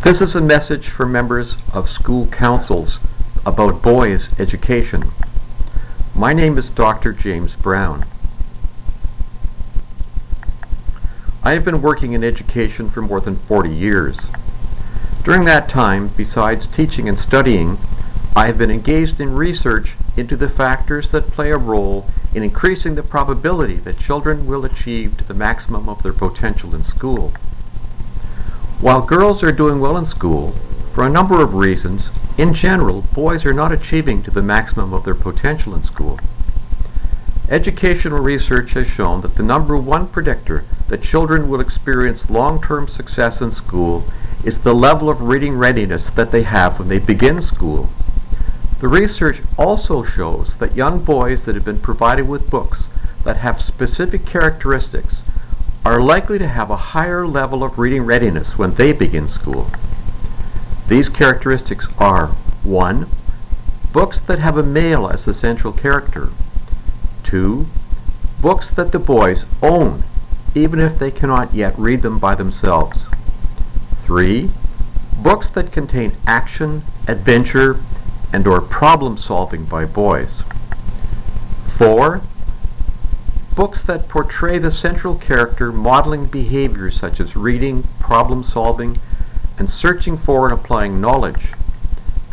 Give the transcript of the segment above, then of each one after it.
This is a message for members of school councils about boys' education. My name is Dr. James Brown. I have been working in education for more than 40 years. During that time, besides teaching and studying, I have been engaged in research into the factors that play a role in increasing the probability that children will achieve to the maximum of their potential in school. While girls are doing well in school, for a number of reasons, in general, boys are not achieving to the maximum of their potential in school. Educational research has shown that the number one predictor that children will experience long-term success in school is the level of reading readiness that they have when they begin school. The research also shows that young boys that have been provided with books that have specific characteristics are likely to have a higher level of reading readiness when they begin school. These characteristics are: 1. Books that have a male as the central character. 2. Books that the boys own, even if they cannot yet read them by themselves. 3. Books that contain action, adventure, and/or problem solving by boys. 4. Books that portray the central character modeling behaviors such as reading, problem solving, and searching for and applying knowledge.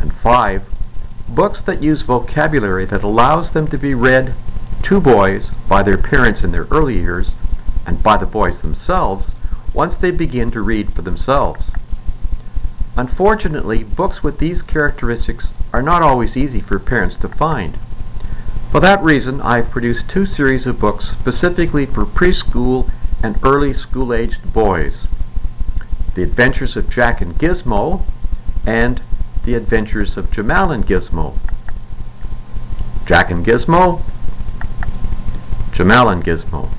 And 5. Books that use vocabulary that allows them to be read to boys by their parents in their early years and by the boys themselves once they begin to read for themselves. Unfortunately, books with these characteristics are not always easy for parents to find. For that reason, I've produced 2 series of books specifically for preschool and early school-aged boys: The Adventures of Jack and Gizmo and The Adventures of Jamal and Gizmo. Jack and Gizmo, Jamal and Gizmo.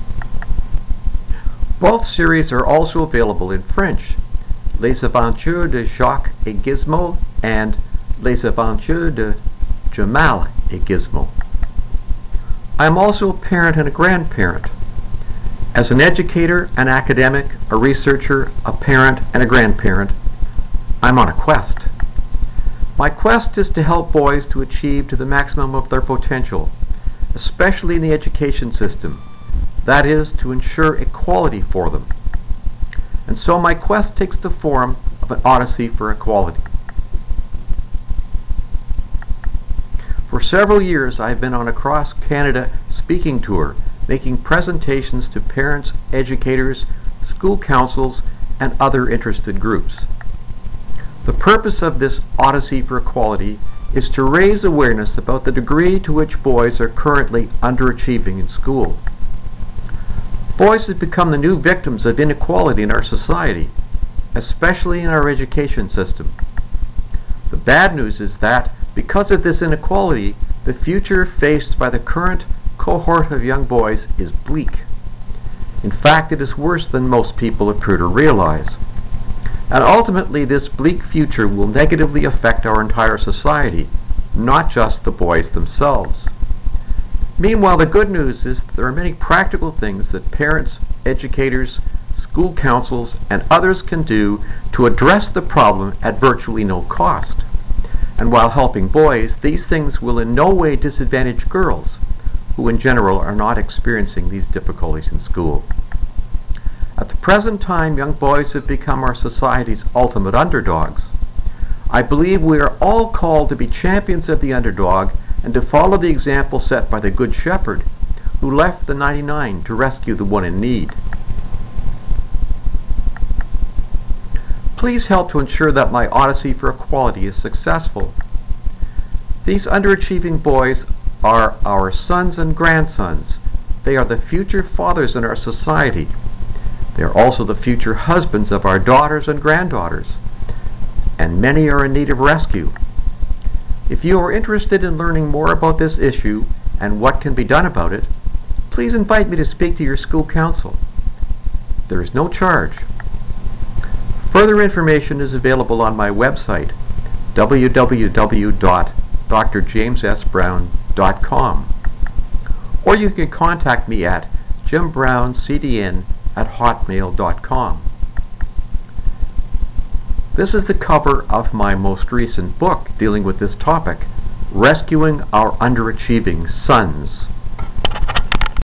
Both series are also available in French: Les Aventures de Jacques et Gizmo and Les Aventures de Jamal et Gizmo. I am also a parent and a grandparent. As an educator, an academic, a researcher, a parent, and a grandparent, I'm on a quest. My quest is to help boys to achieve to the maximum of their potential, especially in the education system. That is, to ensure equality for them. And so my quest takes the form of an odyssey for equality. For several years, I've been on a cross-Canada speaking tour, making presentations to parents, educators, school councils, and other interested groups. The purpose of this Odyssey for Equality is to raise awareness about the degree to which boys are currently underachieving in school. Boys have become the new victims of inequality in our society, especially in our education system. The bad news is that, because of this inequality, the future faced by the current cohort of young boys is bleak. In fact, it is worse than most people appear to realize. And ultimately, this bleak future will negatively affect our entire society, not just the boys themselves. Meanwhile, the good news is that there are many practical things that parents, educators, school councils, and others can do to address the problem at virtually no cost. And while helping boys, these things will in no way disadvantage girls, who in general are not experiencing these difficulties in school. At the present time, young boys have become our society's ultimate underdogs. I believe we are all called to be champions of the underdog and to follow the example set by the Good Shepherd, who left the 99 to rescue the one in need. Please help to ensure that my Odyssey for Equality is successful. These underachieving boys are our sons and grandsons. They are the future fathers in our society. They are also the future husbands of our daughters and granddaughters. And many are in need of rescue. If you are interested in learning more about this issue and what can be done about it, please invite me to speak to your school council. There is no charge. Further information is available on my website, www.drjamessbrown.com, or you can contact me at jimbrownCDN@hotmail.com. This is the cover of my most recent book dealing with this topic, Rescuing Our Underachieving Sons.